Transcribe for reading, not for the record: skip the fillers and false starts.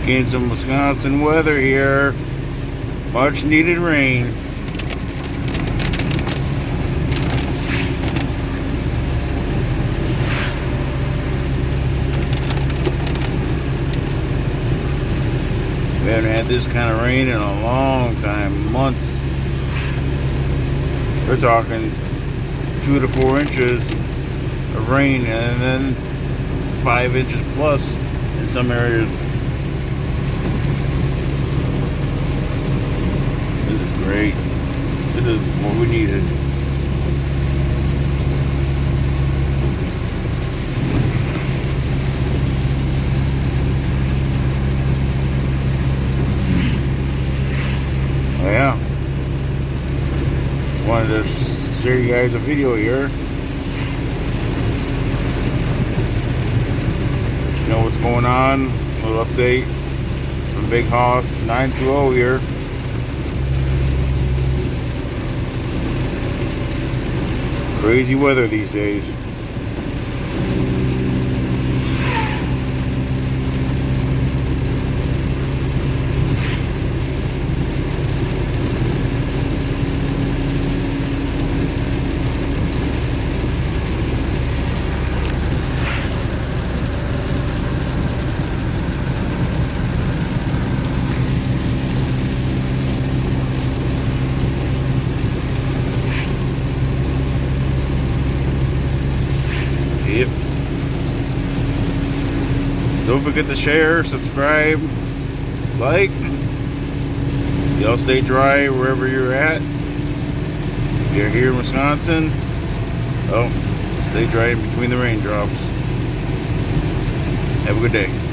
In some Wisconsin weather here. Much needed rain. We haven't had this kind of rain in a long time, months. We're talking 2 to 4 inches of rain and then 5 inches plus in some areas. This is great. This is what we needed. Oh yeah. Wanted to share you guys a video here. Let you know what's going on. A little update from Big Hoss 920 here. Crazy weather these days. Yep. Don't forget to share, subscribe, like. Y'all stay dry wherever you're at. If you're here in Wisconsin, oh, stay dry in between the raindrops. Have a good day.